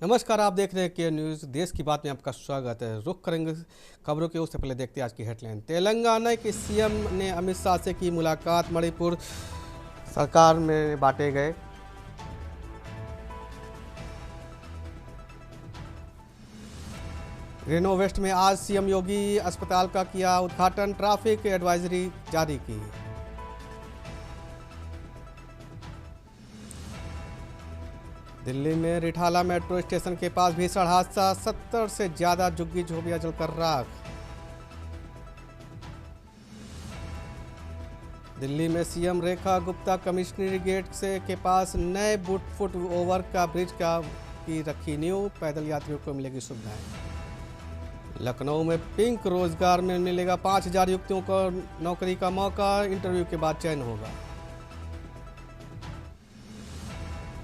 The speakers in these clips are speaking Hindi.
नमस्कार, आप देख रहे हैं के न्यूज़। देश की बात में आपका स्वागत है। रुख करेंगे खबरों के। उससे पहले देखते हैं आज की हेडलाइन। तेलंगाना के सीएम ने अमित शाह से की मुलाकात। मणिपुर सरकार में बांटे गए। रेनो वेस्ट में आज सीएम योगी अस्पताल का किया उद्घाटन। ट्रैफिक एडवाइजरी जारी की। दिल्ली में रिठाला मेट्रो स्टेशन के पास भीषण हादसा। 70 से ज्यादा झुग्गी झोपड़ियां जलकर राख। दिल्ली में सीएम रेखा गुप्ता कमिश्नरी गेट से के पास नए फुट ओवर का ब्रिज का की रखी नींव। पैदल यात्रियों को मिलेगी सुविधाएं। लखनऊ में पिंक रोजगार में मिलेगा 5,000 युवतियों को नौकरी का मौका। इंटरव्यू के बाद चयन होगा।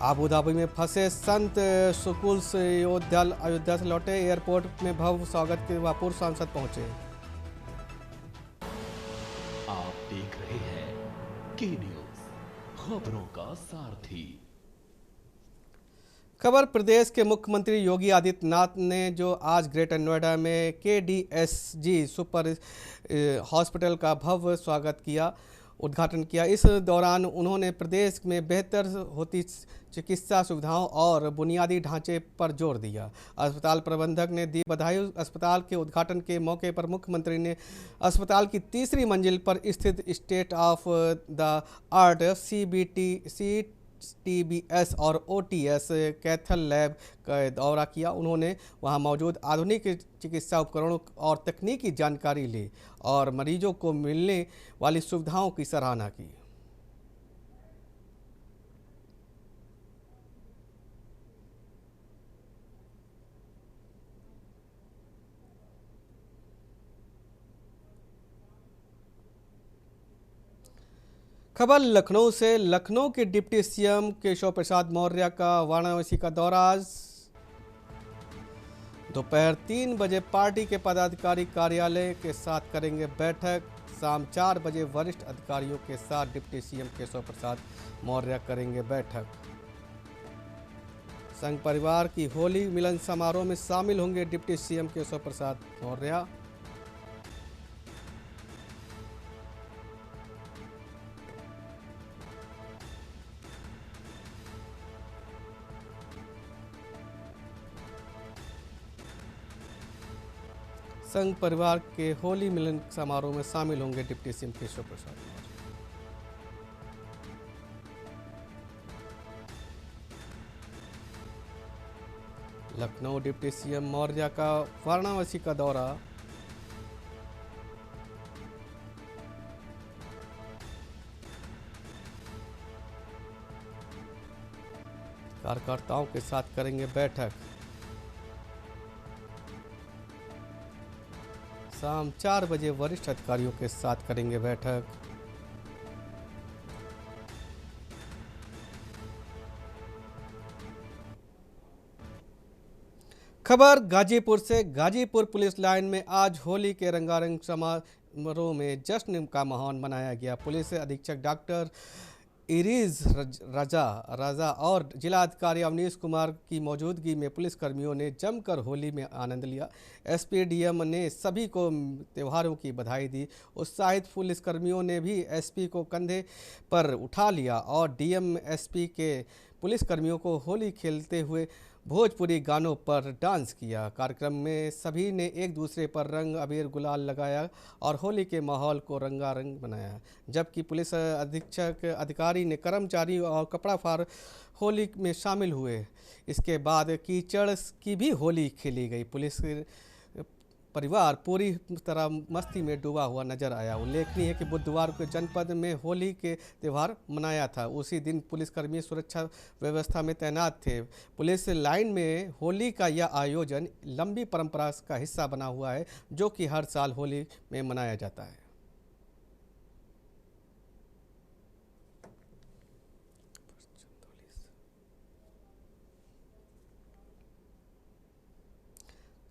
आबू धाबी में फंसे संत सुकुल से अयोध्या से लौटे। एयरपोर्ट में भव्य स्वागत के बाद पूर्व सांसद पहुंचे। आप देख रहे हैं के न्यूज, खबरों का सारथी। खबर प्रदेश के मुख्यमंत्री योगी आदित्यनाथ ने जो आज ग्रेटर नोएडा में केडीएसजी सुपर हॉस्पिटल का भव्य स्वागत किया, उद्घाटन किया। इस दौरान उन्होंने प्रदेश में बेहतर होती चिकित्सा सुविधाओं और बुनियादी ढांचे पर जोर दिया। अस्पताल प्रबंधक ने दी बधाई। अस्पताल के उद्घाटन के मौके पर मुख्यमंत्री ने अस्पताल की तीसरी मंजिल पर स्थित state of the art TBS और ओटीएस कैथल लैब का दौरा किया। उन्होंने वहां मौजूद आधुनिक चिकित्सा उपकरणों और तकनीकी जानकारी ली और मरीजों को मिलने वाली सुविधाओं की सराहना की। खबर लखनऊ से। लखनऊ के डिप्टी सीएम केशव प्रसाद मौर्य का वाराणसी का दौरा। आज दोपहर 3 बजे पार्टी के पदाधिकारी कार्यालय के साथ करेंगे बैठक। शाम 4 बजे वरिष्ठ अधिकारियों के साथ डिप्टी सीएम केशव प्रसाद मौर्य करेंगे बैठक। संघ परिवार की होली मिलन समारोह में शामिल होंगे डिप्टी सीएम केशव प्रसाद मौर्य। संघ परिवार के होली मिलन समारोह में शामिल होंगे deputy CM Keshav Prasad Maurya. Lucknow deputy CM Maurya का वाराणसी का दौरा। कार्यकर्ताओं के साथ करेंगे बैठक। शाम 4 बजे वरिष्ठ अधिकारियों के साथ करेंगे बैठक। खबर गाजीपुर से। गाजीपुर पुलिस लाइन में आज होली के रंगारंग समारोह में जश्न का माहौल मनाया गया। पुलिस अधीक्षक डॉक्टर इरीज राजा और जिलाधिकारी अवनीश कुमार की मौजूदगी में पुलिसकर्मियों ने जमकर होली में आनंद लिया। एसपी डीएम ने सभी को त्योहारों की बधाई दी। उत्साहित पुलिसकर्मियों ने भी एसपी को कंधे पर उठा लिया और डीएम एसपी के पुलिसकर्मियों को होली खेलते हुए भोजपुरी गानों पर डांस किया। कार्यक्रम में सभी ने एक दूसरे पर रंग अबीर गुलाल लगाया और होली के माहौल को रंगारंग बनाया। जबकि पुलिस अधीक्षक अधिकारी ने कर्मचारी और कपड़ा फाड़ होली में शामिल हुए। इसके बाद कीचड़ की भी होली खेली गई। पुलिस परिवार पूरी तरह मस्ती में डूबा हुआ नजर आया। उल्लेखनीय है कि बुधवार को जनपद में होली के त्यौहार मनाया था। उसी दिन पुलिसकर्मी सुरक्षा व्यवस्था में तैनात थे। पुलिस लाइन में होली का यह आयोजन लंबी परंपरा का हिस्सा बना हुआ है, जो कि हर साल होली में मनाया जाता है।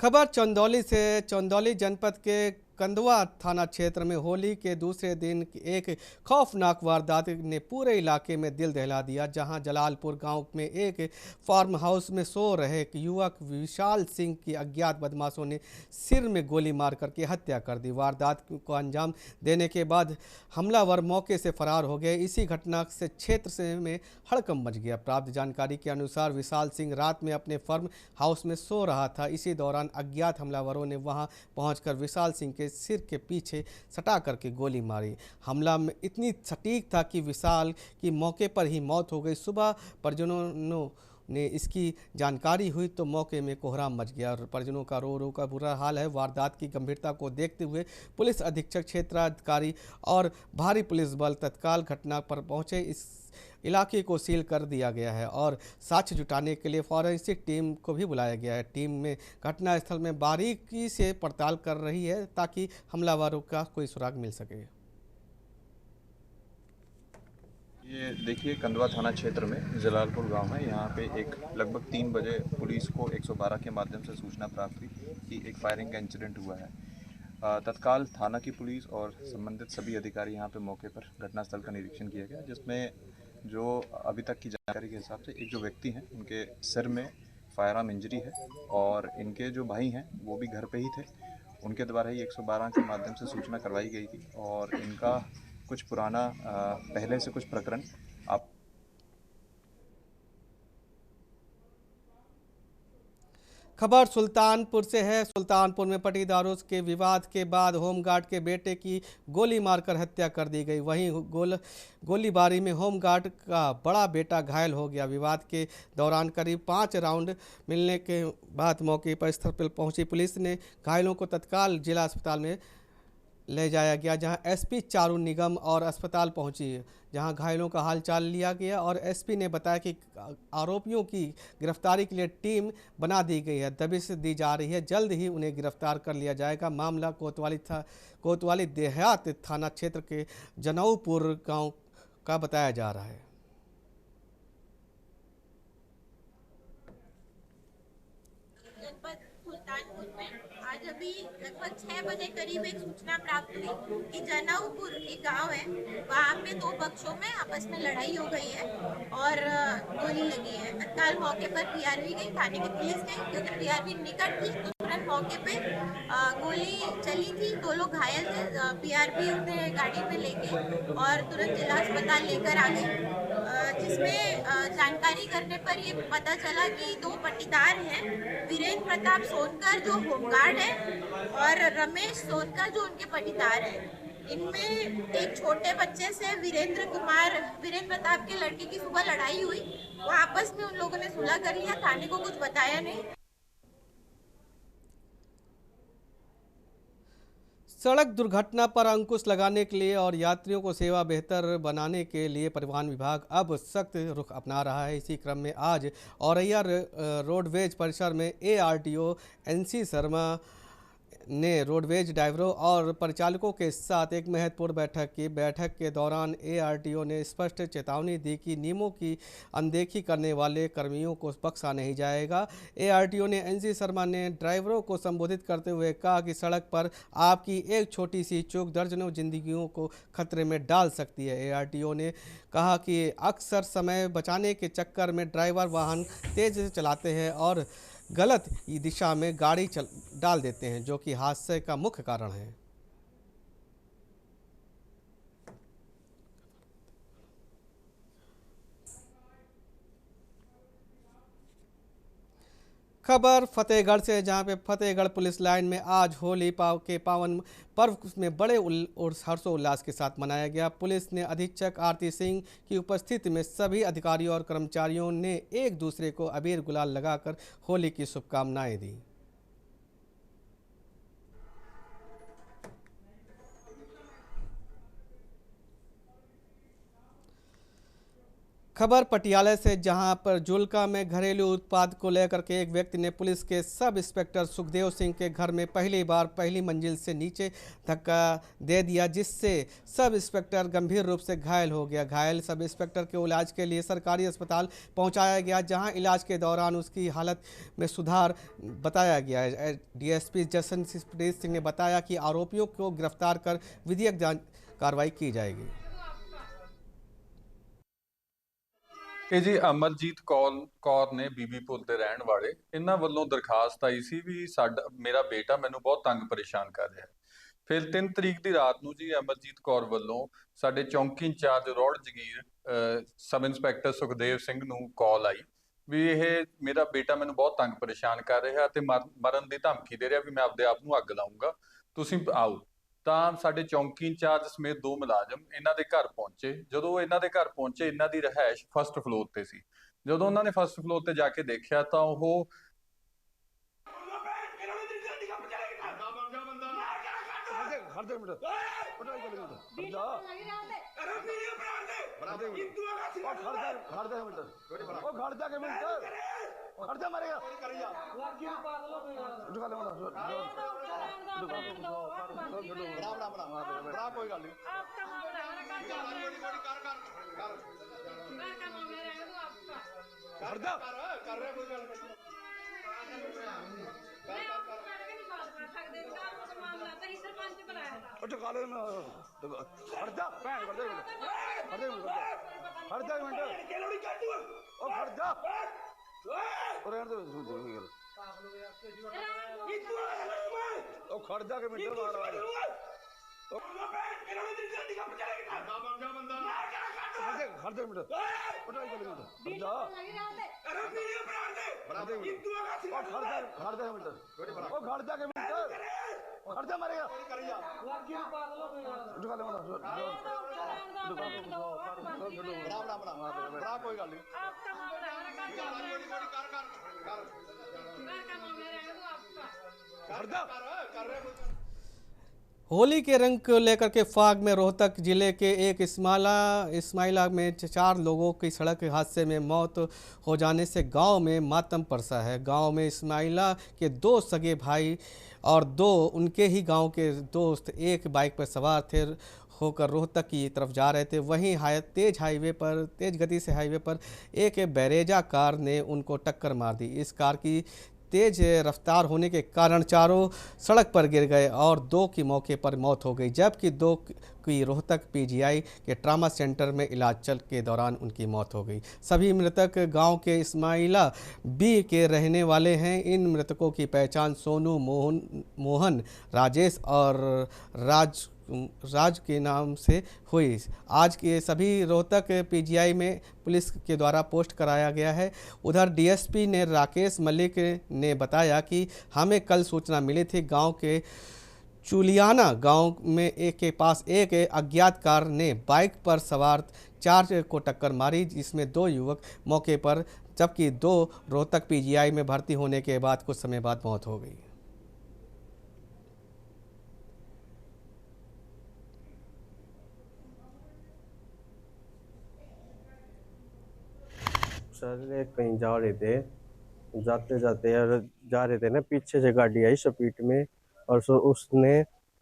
खबर चंदौली से। चंदौली जनपद के कंदवा थाना क्षेत्र में होली के दूसरे दिन एक खौफनाक वारदात ने पूरे इलाके में दिल दहला दिया, जहां जलालपुर गांव में एक फार्म हाउस में सो रहे एक युवक विशाल सिंह की अज्ञात बदमाशों ने सिर में गोली मार करके हत्या कर दी। वारदात को अंजाम देने के बाद हमलावर मौके से फरार हो गए। इसी घटना से क्षेत्र में हड़कंप मच गया। प्राप्त जानकारी के अनुसार विशाल सिंह रात में अपने फार्म हाउस में सो रहा था। इसी दौरान अज्ञात हमलावरों ने वहां पहुंचकर विशाल सिंह के सिर के पीछे सटा करके गोली मारी। हमला में इतनी सटीक था कि विशाल की मौके पर ही मौत हो गई। सुबह परिजनों ने इसकी जानकारी हुई तो मौके में कोहराम मच गया और परिजनों का रो रो का बुरा हाल है। वारदात की गंभीरता को देखते हुए पुलिस अधीक्षक, क्षेत्राधिकारी और भारी पुलिस बल तत्काल घटना पर पहुंचे। इस इलाके को सील कर दिया गया है और साक्ष्य जुटाने के लिए फॉरेंसिक टीम को भी बुलाया गया है। टीम में घटनास्थल में बारीकी से पड़ताल कर रही है ताकि हमलावरों का कोई सुराग मिल सके। ये देखिए, कंदवा थाना क्षेत्र में जलालपुर गांव है। यहाँ पे एक लगभग 3 बजे पुलिस को 112 के माध्यम से सूचना प्राप्त हुई कि एक फायरिंग का इंसिडेंट हुआ है। तत्काल थाना की पुलिस और संबंधित सभी अधिकारी यहाँ पे मौके पर घटनास्थल का निरीक्षण किया गया, जिसमें जो अभी तक की जानकारी के हिसाब से एक जो व्यक्ति हैं उनके सिर में फायर आर्म इंजरी है और इनके जो भाई हैं वो भी घर पे ही थे। उनके द्वारा ही 112 के माध्यम से सूचना करवाई गई थी और इनका कुछ पुराना पहले से कुछ प्रकरण आप खबर सुल्तानपुर से है। सुल्तानपुर में पटीदारों के विवाद के बाद होमगार्ड के बेटे की गोली मारकर हत्या कर दी गई। वहीं गोलीबारी में होमगार्ड का बड़ा बेटा घायल हो गया। विवाद के दौरान करीब 5 राउंड मिलने के बाद मौके पर स्थल पर पहुंची पुलिस ने घायलों को तत्काल जिला अस्पताल में ले जाया गया, जहां एसपी चारू निगम और अस्पताल पहुंची, जहां घायलों का हालचाल लिया गया और एसपी ने बताया कि आरोपियों की गिरफ्तारी के लिए टीम बना दी गई है, दबिश दी जा रही है, जल्द ही उन्हें गिरफ्तार कर लिया जाएगा। मामला कोतवाली देहात थाना क्षेत्र के जनऊपुर गांव का बताया जा रहा है। सुल्तानपुर में आज अभी लगभग 6 बजे करीब एक सूचना प्राप्त हुई कि जनऊपुर एक गांव है, वहाँ पे 2 पक्षों में आपस में लड़ाई हो गई है और गोली लगी है। तत्काल मौके पर पीआरवी गई, थाने की पुलिस गई, क्योंकि पीआरवी निकट थी तो तुरंत मौके पे गोली चली थी। 2 लोग घायल थे। पीआरवी उन्हें गाड़ी में लेके और तुरंत जिला अस्पताल लेकर आ गई, जिसमें जानकारी करने पर ये पता चला कि 2 पट्टीदार हैं, वीरेंद्र प्रताप सोनकर जो होमगार्ड है और रमेश सोनकर जो उनके पट्टीदार हैं। इनमें एक छोटे बच्चे से वीरेंद्र प्रताप के लड़के की सुबह लड़ाई हुई, वो आपस में उन लोगों ने सुलह कर लिया, थाने को कुछ बताया नहीं। सड़क दुर्घटना पर अंकुश लगाने के लिए और यात्रियों को सेवा बेहतर बनाने के लिए परिवहन विभाग अब सख्त रुख अपना रहा है। इसी क्रम में आज औरैया रोडवेज परिसर में ARTO NC शर्मा ने रोडवेज ड्राइवरों और परिचालकों के साथ एक महत्वपूर्ण बैठक के दौरान ARTO ने स्पष्ट चेतावनी दी कि नियमों की अनदेखी करने वाले कर्मियों को बख्शा नहीं जाएगा। ARTO ने NC शर्मा ने ड्राइवरों को संबोधित करते हुए कहा कि सड़क पर आपकी एक छोटी सी चूक दर्जनों जिंदगियों को खतरे में डाल सकती है। ARTO ने कहा कि अक्सर समय बचाने के चक्कर में ड्राइवर वाहन तेज चलाते हैं और गलत दिशा में गाड़ी डाल देते हैं, जो कि हादसे का मुख्य कारण है। खबर फतेहगढ़ से, जहां पे फतेहगढ़ पुलिस लाइन में आज होली के पावन पर्व में बड़े हर्षोल्लास के साथ मनाया गया। पुलिस ने अधीक्षक आरती सिंह की उपस्थिति में सभी अधिकारियों और कर्मचारियों ने एक दूसरे को अबीर गुलाल लगाकर होली की शुभकामनाएं दी। खबर पटियाला से, जहां पर जुल्का में घरेलू उत्पाद को लेकर के एक व्यक्ति ने पुलिस के सब इंस्पेक्टर सुखदेव सिंह के घर में पहली बार पहली मंजिल से नीचे धक्का दे दिया, जिससे सब इंस्पेक्टर गंभीर रूप से घायल हो गया। घायल सब इंस्पेक्टर को इलाज के लिए सरकारी अस्पताल पहुंचाया गया, जहां इलाज के दौरान उसकी हालत में सुधार बताया गया है। डीएसपी जसनप्रीत सिंह ने बताया कि आरोपियों को गिरफ्तार कर विधिक कार्रवाई की जाएगी। ਇਹ ਜੀ ਅਮਰਜੀਤ ਕੌਰ ਨੇ ਬੀਬੀਪੁਰ ਦੇ ਰਹਿਣ ਵਾਲੇ, ਇਹਨਾਂ ਵੱਲੋਂ ਦਰਖਾਸਤ ਆਈ ਸੀ ਵੀ ਮੇਰਾ ਬੇਟਾ ਮੈਨੂੰ ਬਹੁਤ ਤੰਗ ਪਰੇਸ਼ਾਨ ਕਰ ਰਿਹਾ ਹੈ। ਫਿਰ 3 ਤਰੀਕ ਦੀ ਰਾਤ ਨੂੰ ਜੀ ਅਮਰਜੀਤ ਕੌਰ ਵੱਲੋਂ ਸਾਡੇ ਚੌਂਕੀ ਇੰਚਾਰਜ ਰੌੜ ਜਗੀਰ ਸਬ ਇੰਸਪੈਕਟਰ ਸੁਖਦੇਵ ਸਿੰਘ ਨੂੰ ਕਾਲ ਆਈ ਵੀ ਇਹ ਮੇਰਾ ਬੇਟਾ ਮੈਨੂੰ ਬਹੁਤ ਤੰਗ ਪਰੇਸ਼ਾਨ ਕਰ ਰਿਹਾ ਤੇ ਮਰਨ ਦੀ ਧਮਕੀ ਦੇ ਰਿਹਾ ਵੀ ਮੈਂ ਆਪਦੇ ਆਪ ਨੂੰ ਅੱਗ ਲਾਉਂਗਾ, ਤੁਸੀਂ ਆਓ। ਤਾਂ ਸਾਡੇ ਚੌਂਕੀ ਇੰਚਾਰਜ ਸਮੇਤ 2 ਮੁਲਾਜ਼ਮ ਇਹਨਾਂ ਦੇ ਘਰ ਪਹੁੰਚੇ। ਜਦੋਂ ਇਹਨਾਂ ਦੇ ਘਰ ਪਹੁੰਚੇ, ਇਹਨਾਂ ਦੀ ਰਿਹਾਇਸ਼ ਫਸਟ ਫਲੋਰ ਤੇ ਸੀ। ਜਦੋਂ ਉਹਨਾਂ ਨੇ ਫਸਟ ਫਲੋਰ ਤੇ ਜਾ ਕੇ ਦੇਖਿਆ ਤਾਂ ਉਹ होली के रंग को लेकर के फाग में रोहतक जिले के एक इस्माइला में 4 लोगों की सड़क हादसे में मौत हो जाने से गांव में मातम परसा है। गांव में इस्माइला के 2 सगे भाई और 2 उनके ही गांव के दोस्त एक बाइक पर सवार थे होकर रोहतक की तरफ जा रहे थे। वहीं तेज गति से हाईवे पर एक बैरेजा कार ने उनको टक्कर मार दी। इस कार की तेज रफ्तार होने के कारण चारों सड़क पर गिर गए और 2 की मौके पर मौत हो गई, जबकि 2 की रोहतक पीजीआई के ट्रामा सेंटर में इलाज के दौरान उनकी मौत हो गई। सभी मृतक गांव के इस्माइला बी के रहने वाले हैं। इन मृतकों की पहचान सोनू, मोहन, राजेश और राज के नाम से हुई। आज के सभी रोहतक पीजीआई में पुलिस के द्वारा पोस्ट कराया गया है। उधर डीएसपी ने राकेश मलिक ने बताया कि हमें कल सूचना मिली थी गांव के चुलियाना गांव में के पास एक अज्ञात कार ने बाइक पर सवार 4 को टक्कर मारी, जिसमें 2 युवक मौके पर, जबकि 2 रोहतक पीजीआई में भर्ती होने के बाद कुछ समय बाद मौत हो गई। सर कहीं जाते जा रहे थे ना, पीछे से गाड़ी आई स्पीड में और उसने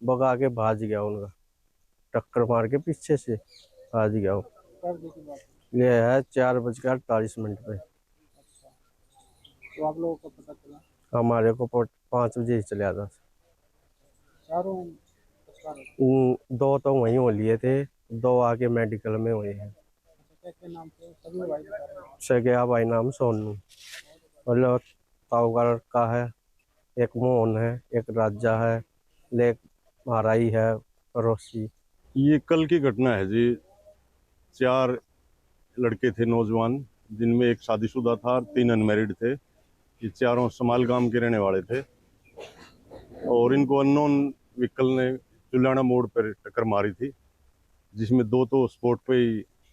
भगा के भाज गया, उनका टक्कर मार के पीछे से भाज गया। ये है 4:48 पे। तो आप लोगों को पता चला? हमारे को 5 बजे ही चले आता। 2 तो वहीं हो लिए थे, 2 आगे मेडिकल में हुए हैं। नाम से सगया भाई नाम सोनू, मतलब ताऊगढ़ का है, एक मोहन है, एक राजा है, एक महाराई है पड़ोसी। ये कल की घटना है जी। 4 लड़के थे नौजवान, जिनमें एक शादीशुदा था, 3 अनमैरिड थे। ये चारों समाल गांव के रहने वाले थे और इनको अननोन व्हीकल ने चुलाना मोड़ पर टक्कर मारी थी, जिसमें 2 तो स्पॉट पे ही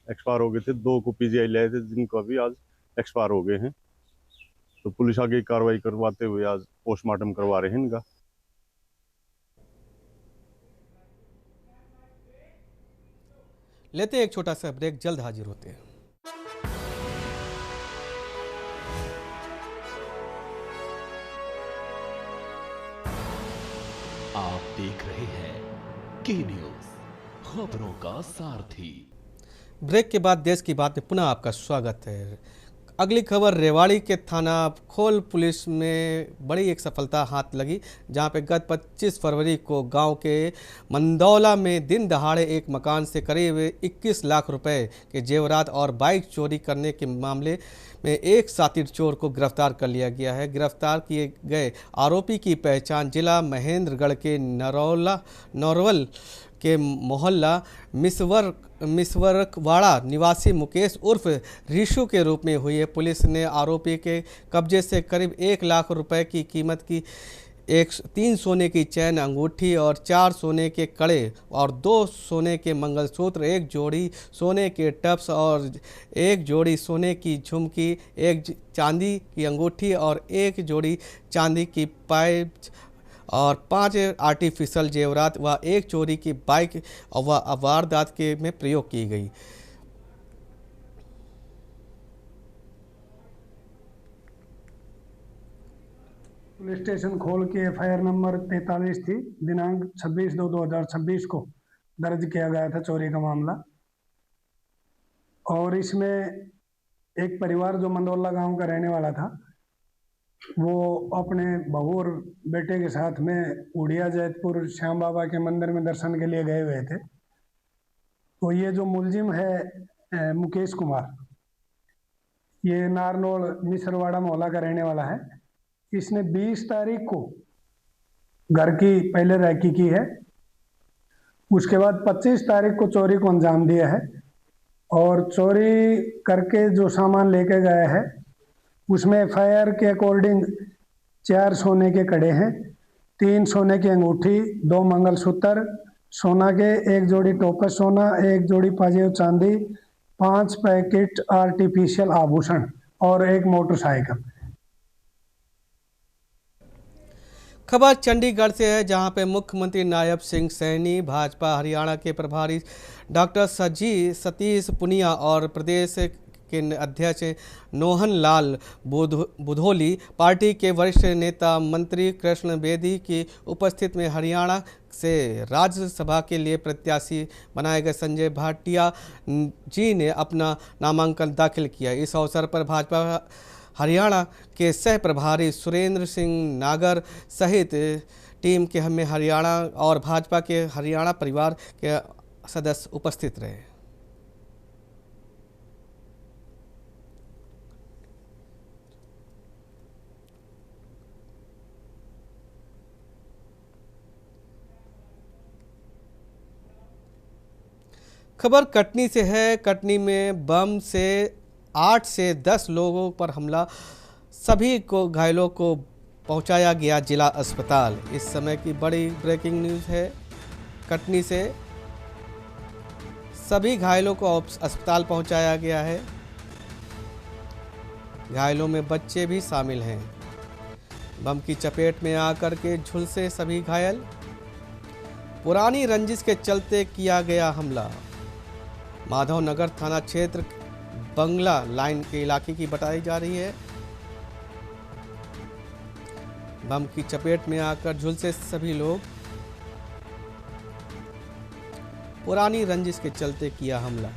एक्सपायर हो गए थे, 2 को पीजीआई लाए थे, जिनको अभी आज एक्सपायर हो गए हैं। तो पुलिस आगे कार्रवाई करवाते हुए आज पोस्टमार्टम करवा रहे हैं इनका। लेते एक छोटा सा ब्रेक, जल्द हाजिर होते हैं। आप देख रहे हैं के न्यूज, खबरों का सारथी। ब्रेक के बाद देश की बात में पुनः आपका स्वागत है। अगली खबर रेवाड़ी के थाना खोल पुलिस में बड़ी एक सफलता हाथ लगी, जहां पे गत 25 फरवरी को गांव के मंदौला में दिन दहाड़े एक मकान से करीब 21 लाख रुपए के जेवरात और बाइक चोरी करने के मामले में एक शातिर चोर को गिरफ्तार कर लिया गया है। गिरफ्तार किए गए आरोपी की पहचान जिला महेंद्रगढ़ के नौरवल के मोहल्ला मिसवरकवाड़ा निवासी मुकेश उर्फ रीशु के रूप में हुई है। पुलिस ने आरोपी के कब्जे से करीब 1 लाख रुपए की कीमत की 3 सोने की चैन अंगूठी और 4 सोने के कड़े और 2 सोने के मंगलसूत्र, 1 जोड़ी सोने के टप्स और 1 जोड़ी सोने की झुमकी, 1 चांदी की अंगूठी और 1 जोड़ी चांदी की पाइप और 5 आर्टिफिशियल जेवरात व 1 चोरी की बाइक व वारदात के में प्रयोग की गई। पुलिस स्टेशन खोल के एफआईआर नंबर 43 थी, दिनांक 26/2/2026 को दर्ज किया गया था चोरी का मामला। और इसमें एक परिवार जो मंदौला गांव का रहने वाला था, वो अपने बहू और बेटे के साथ में उड़िया जैतपुर श्याम बाबा के मंदिर में दर्शन के लिए गए हुए थे। तो ये जो मुलजिम है मुकेश कुमार, ये नारनौल मिसरवाड़ा मोहल्ला का रहने वाला है। इसने 20 तारीख को घर की पहले रैकी की है, उसके बाद 25 तारीख को चोरी को अंजाम दिया है। और चोरी करके जो सामान लेके गया है उसमें एफआईआर के अकॉर्डिंग 4 सोने के कड़े हैं, 3 सोने की अंगूठी, 2 मंगलसूत्र सोना के, 1 जोड़ी टोपस सोना, 1 जोड़ी पाजेब चांदी, 5 पैकेट आर्टिफिशियल आभूषण और 1 मोटरसाइकिल। खबर चंडीगढ़ से है, जहां पे मुख्यमंत्री नायब सिंह सैनी, भाजपा हरियाणा के प्रभारी डॉक्टर सतीश पुनिया और प्रदेश के अध्यक्ष नोहन लाल बुधोली, पार्टी के वरिष्ठ नेता मंत्री कृष्ण बेदी की उपस्थिति में हरियाणा से राज्यसभा के लिए प्रत्याशी बनाए गए संजय भाटिया जी ने अपना नामांकन दाखिल किया। इस अवसर पर भाजपा हरियाणा के सह प्रभारी सुरेंद्र सिंह नागर सहित टीम के हमें हरियाणा और भाजपा के हरियाणा परिवार के सदस्य उपस्थित रहे। खबर कटनी से है। कटनी में बम से 8 से 10 लोगों पर हमला, सभी को घायलों को पहुंचाया गया जिला अस्पताल। इस समय की बड़ी ब्रेकिंग न्यूज़ है कटनी से, सभी घायलों को अस्पताल पहुंचाया गया है। घायलों में बच्चे भी शामिल हैं। बम की चपेट में आकर के झुलसे सभी घायल। पुरानी रंजिश के चलते किया गया हमला। माधवनगर थाना क्षेत्र बंगला लाइन के इलाके की बताई जा रही है। बम की चपेट में आकर झुलसे सभी लोग। पुरानी रंजिश के चलते किया हमला।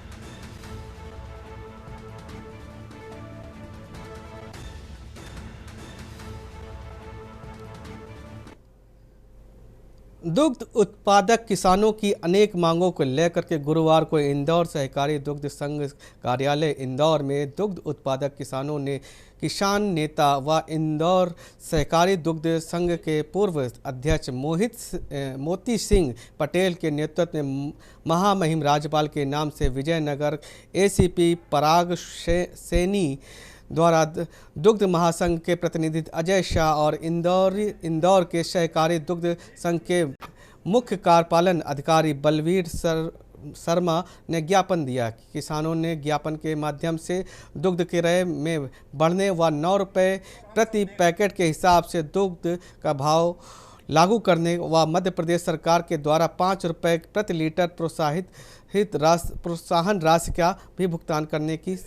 दुग्ध उत्पादक किसानों की अनेक मांगों को लेकर के गुरुवार को इंदौर सहकारी दुग्ध संघ कार्यालय इंदौर में दुग्ध उत्पादक किसानों ने किसान नेता व इंदौर सहकारी दुग्ध संघ के पूर्व अध्यक्ष मोती सिंह पटेल के नेतृत्व में महामहिम राज्यपाल के नाम से विजयनगर एसीपी पराग सैनी द्वारा दुग्ध महासंघ के प्रतिनिधि अजय शाह और इंदौर के सहकारी दुग्ध संघ के मुख्य कार्यपालन अधिकारी बलवीर शर्मा ने ज्ञापन दिया। किसानों ने ज्ञापन के माध्यम से दुग्ध किराए में बढ़ने व 9 रुपये प्रति पैकेट के हिसाब से दुग्ध का भाव लागू करने व मध्य प्रदेश सरकार के द्वारा 5 रुपये प्रति लीटर प्रोत्साहन राशि का भी भुगतान करने की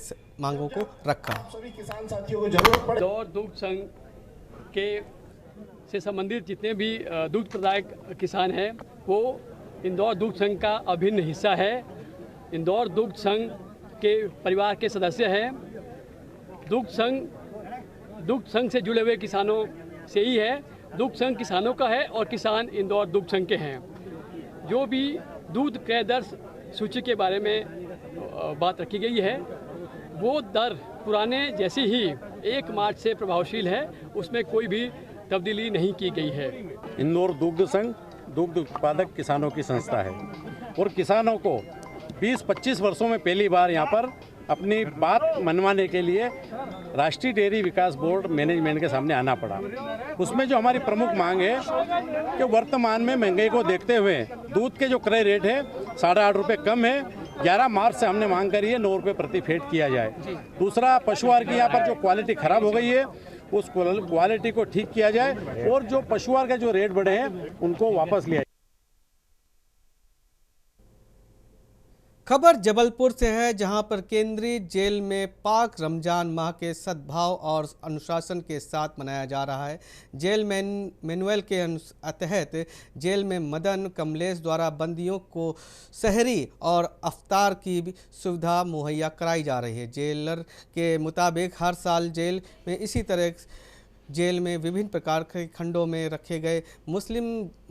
मांगों को रखा। सभी किसान साथियों को जरूरत पड़े। इंदौर दुग्ध संघ के से संबंधित जितने भी दुग्ध प्रदायक किसान हैं वो इंदौर दुग्ध संघ का अभिन्न हिस्सा है। इंदौर दुग्ध संघ के परिवार के सदस्य हैं। दुग्ध संघ से जुड़े हुए किसानों से ही है। दुग्ध संघ किसानों का है और किसान इंदौर दुग्ध संघ के हैं। जो भी दूध क्रय दर सूची के बारे में बात रखी गई है वो दर पुराने जैसी ही 1 मार्च से प्रभावशील है, उसमें कोई भी तब्दीली नहीं की गई है। इंदौर दुग्ध संघ दुग्ध उत्पादक किसानों की संस्था है और किसानों को 20-25 वर्षों में पहली बार यहाँ पर अपनी बात मनवाने के लिए राष्ट्रीय डेयरी विकास बोर्ड मैनेजमेंट के सामने आना पड़ा। उसमें जो हमारी प्रमुख मांग है कि वर्तमान में महंगाई को देखते हुए दूध के जो क्रय रेट है 8.5 रुपये कम है। 11 मार्च से हमने मांग करी है 9 रुपये प्रति फेट किया जाए। दूसरा, पशु आहार की यहाँ पर जो क्वालिटी खराब हो गई है उस क्वालिटी को ठीक किया जाए और जो पशु आहार के जो रेट बढ़े हैं उनको वापस लिया जाए। खबर जबलपुर से है, जहां पर केंद्रीय जेल में पाक रमजान माह के सद्भाव और अनुशासन के साथ मनाया जा रहा है। जेल मैनुअल के तहत जेल में मदन कमलेश द्वारा बंदियों को सहरी और अफ्तार की सुविधा मुहैया कराई जा रही है। जेलर के मुताबिक हर साल जेल में इसी तरह जेल में विभिन्न प्रकार के खंडों में रखे गए मुस्लिम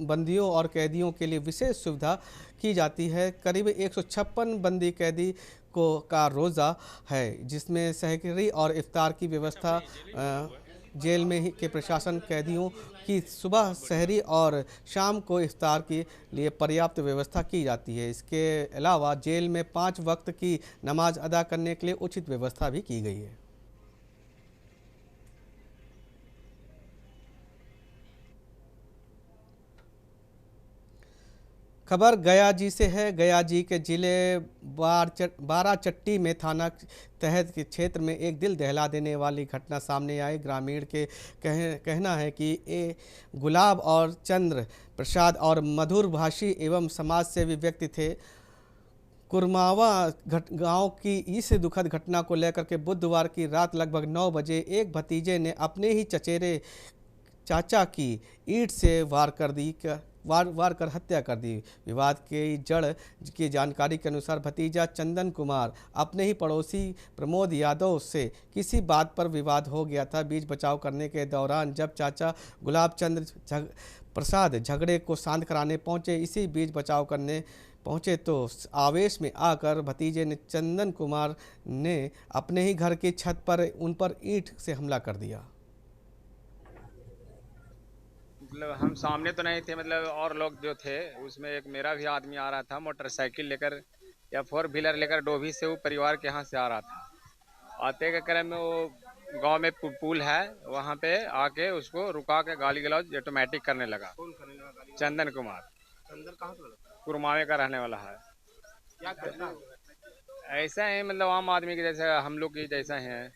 बंदियों और कैदियों के लिए विशेष सुविधा की जाती है। करीब 156 बंदी कैदी का रोज़ा है, जिसमें सहरी और इफ्तार की व्यवस्था जेल में ही के प्रशासन कैदियों की सुबह सहरी और शाम को इफ्तार के लिए पर्याप्त व्यवस्था की जाती है। इसके अलावा जेल में 5 वक्त की नमाज अदा करने के लिए उचित व्यवस्था भी की गई है। खबर गया जी से है। गया जी के जिले बाराचट्टी में थाना तहत के क्षेत्र में एक दिल दहला देने वाली घटना सामने आई। ग्रामीण के कहना है कि ये गुलाब और चंद्र प्रसाद और मधुर भाषी एवं समाज सेवी व्यक्ति थे। कुरमावा गांव की इस दुखद घटना को लेकर के बुधवार की रात लगभग 9 बजे एक भतीजे ने अपने ही चचेरे चाचा की ईंट से वार कर हत्या कर दी। विवाद की जड़ की जानकारी के अनुसार भतीजा चंदन कुमार अपने ही पड़ोसी प्रमोद यादव से किसी बात पर विवाद हो गया था। बीच बचाव करने के दौरान जब चाचा गुलाब चंद्र प्रसाद झगड़े को शांत कराने पहुंचे, इसी बीच बचाव करने पहुंचे तो आवेश में आकर भतीजे ने चंदन कुमार ने अपने ही घर की छत पर उन पर ईंट से हमला कर दिया। मतलब हम सामने तो नहीं थे, मतलब और लोग जो थे उसमें एक मेरा भी आदमी आ रहा था मोटरसाइकिल लेकर या 4 व्हीलर लेकर डोभी से वो परिवार के यहाँ से आ रहा था। आते के क्रम में वो गांव में पुल है वहाँ पे आके उसको रुका के गाली गलौज ऑटोमेटिक करने लगा। चंदन कुमार कुरमावे का रहने वाला है। ऐसा है मतलब आम आदमी के जैसे हम लोग की जैसा है।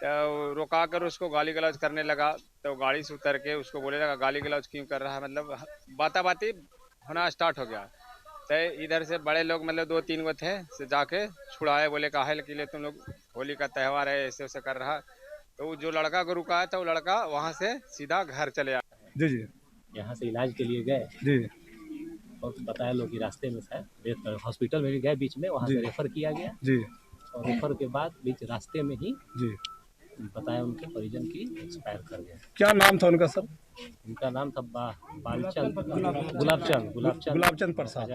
तो रुका कर उसको गाली गलौज करने लगा तो गाड़ी से उतर के उसको बोले लगा गाली गलौज क्यों कर रहा है, मतलब बाती होना स्टार्ट हो गया। तो इधर से बड़े लोग मतलब 2-3 गो थे से जाके छुड़ाए, बोले काहे के लिए तुम लोग होली का त्यौहार है ऐसे वैसे कर रहा। तो जो लड़का को रुका था वो लड़का वहाँ से सीधा घर चले आया। जी जी यहाँ से इलाज के लिए गए जी और बताया लोग कि रास्ते में शायद हॉस्पिटल में भी गए, बीच में वहाँ से रेफर किया गया जी और रेफर के बाद बीच रास्ते में ही जी बताया उनके परिजन की एक्सपायर कर गया। क्या नाम था उनका सर? उनका नाम था गुलाबचंद प्रसाद।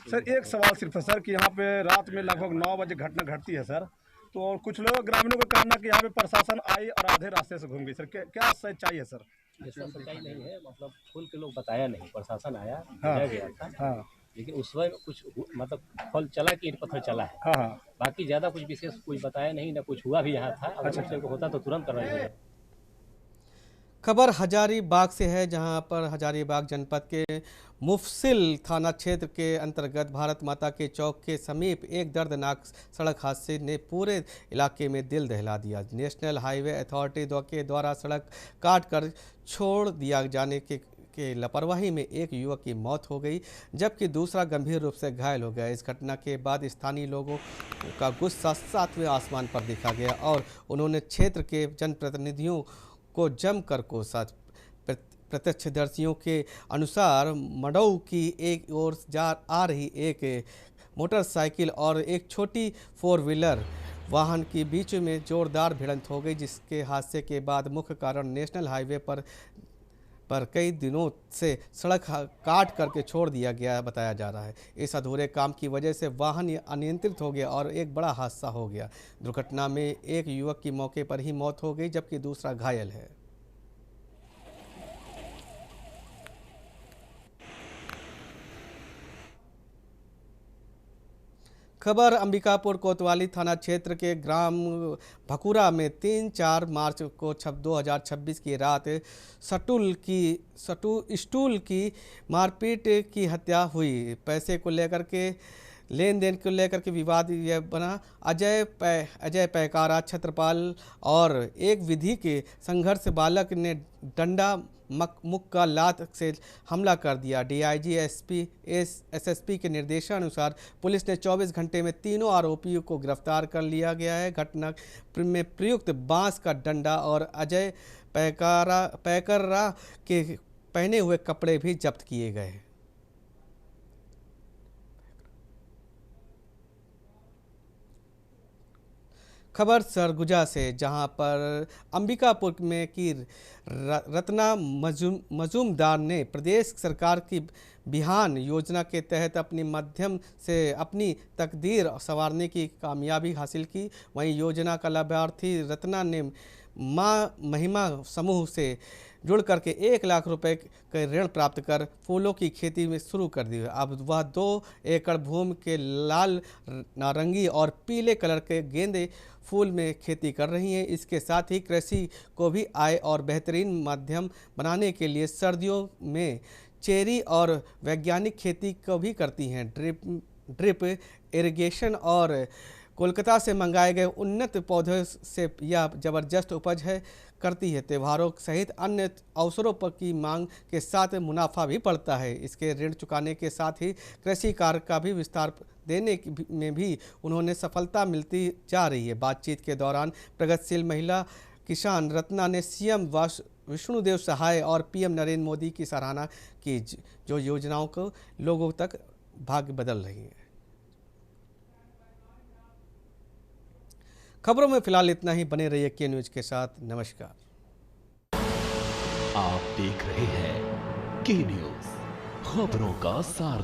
सर एक सवाल सिर्फ है सर कि यहाँ पे रात में लगभग 9 बजे घटना घटती है सर, तो और कुछ लोग ग्रामीणों का कहना कि यहाँ पे प्रशासन आई और आधे रास्ते से घूम गई। सर क्या सच्चाई है सर? ऐसा सच्चाई नहीं है, मतलब खुल के लोग बताया नहीं। प्रशासन आया हाँ, गया था हाँ, लेकिन उस समय कुछ मतलब फल चला कि ईंट पत्थर चला है। हाँ, हाँ। बाकी ज़्यादा कुछ विशेष कुछ बताया नहीं, ना कुछ हुआ भी यहाँ था। अगर कुछ होता तो तुरंत करवाया जाए। खबर हजारीबाग से है, जहां पर हजारीबाग जनपद के मुफसिल थाना क्षेत्र के अंतर्गत भारत माता के चौक के समीप एक दर्दनाक सड़क हादसे ने पूरे इलाके में दिल दहला दिया। नेशनल हाईवे अथॉरिटी के द्वारा सड़क काट कर छोड़ दिया जाने के लापरवाही में एक युवक की मौत हो गई, जबकि दूसरा गंभीर रूप से घायल हो गया। इस घटना के बाद स्थानीय लोगों का गुस्सा 7वें आसमान पर देखा गया और उन्होंने क्षेत्र के जनप्रतिनिधियों को जमकर कोसा। प्रत्यक्षदर्शियों के अनुसार मडऊ की एक ओर आ रही एक मोटरसाइकिल और एक छोटी 4 व्हीलर वाहन के बीच में जोरदार भिड़ंत हो गई, जिसके हादसे के बाद मुख्य कारण नेशनल हाईवे पर कई दिनों से सड़क काट करके छोड़ दिया गया बताया जा रहा है। इस अधूरे काम की वजह से वाहन अनियंत्रित हो गया और एक बड़ा हादसा हो गया। दुर्घटना में एक युवक की मौके पर ही मौत हो गई, जबकि दूसरा घायल है। खबर अंबिकापुर कोतवाली थाना क्षेत्र के ग्राम भकुरा में 3-4 मार्च को 2026 की रात स्टूल की मारपीट की हत्या हुई। पैसे को लेकर के लेन देन को लेकर के विवाद यह बना। अजय पैकारा छत्रपाल और एक विधि के संघर्ष बालक ने डंडा मुक्का लात से हमला कर दिया। डीआईजी एसएसपी के निर्देशानुसार पुलिस ने 24 घंटे में तीनों आरोपियों को गिरफ्तार कर लिया गया है। घटना में प्रयुक्त बांस का डंडा और अजय पैकरा के पहने हुए कपड़े भी जब्त किए गए। खबर सरगुजा से, जहां पर अंबिकापुर में की रत्ना मजूमदार ने प्रदेश सरकार की बिहान योजना के तहत अपनी माध्यम से अपनी तकदीर संवारने की कामयाबी हासिल की। वहीं योजना का लाभार्थी रत्ना ने मां महिमा समूह से जुड़ करके 1 लाख रुपए के ऋण प्राप्त कर फूलों की खेती में शुरू कर दी है। अब वह 2 एकड़ भूमि के लाल, नारंगी और पीले कलर के गेंदे फूल में खेती कर रही हैं। इसके साथ ही कृषि को भी आय और बेहतरीन माध्यम बनाने के लिए सर्दियों में चेरी और वैज्ञानिक खेती को भी करती हैं। ड्रिप इरिगेशन और कोलकाता से मंगाए गए उन्नत पौधों से यह जबरदस्त उपज करती है। त्योहारों सहित अन्य अवसरों पर की मांग के साथ मुनाफा भी बढ़ता है। इसके ऋण चुकाने के साथ ही कृषि कार्य का भी विस्तार देने में भी उन्होंने सफलता मिलती जा रही है। बातचीत के दौरान प्रगतिशील महिला किसान रत्ना ने सीएम विष्णुदेव सहाय और पीएम नरेंद्र मोदी की सराहना की, जो योजनाओं को लोगों तक भाग्य बदल रही है। खबरों में फिलहाल इतना ही। बने रहिए के न्यूज के साथ। नमस्कार। आप देख रहे हैं के न्यूज, खबरों का सार।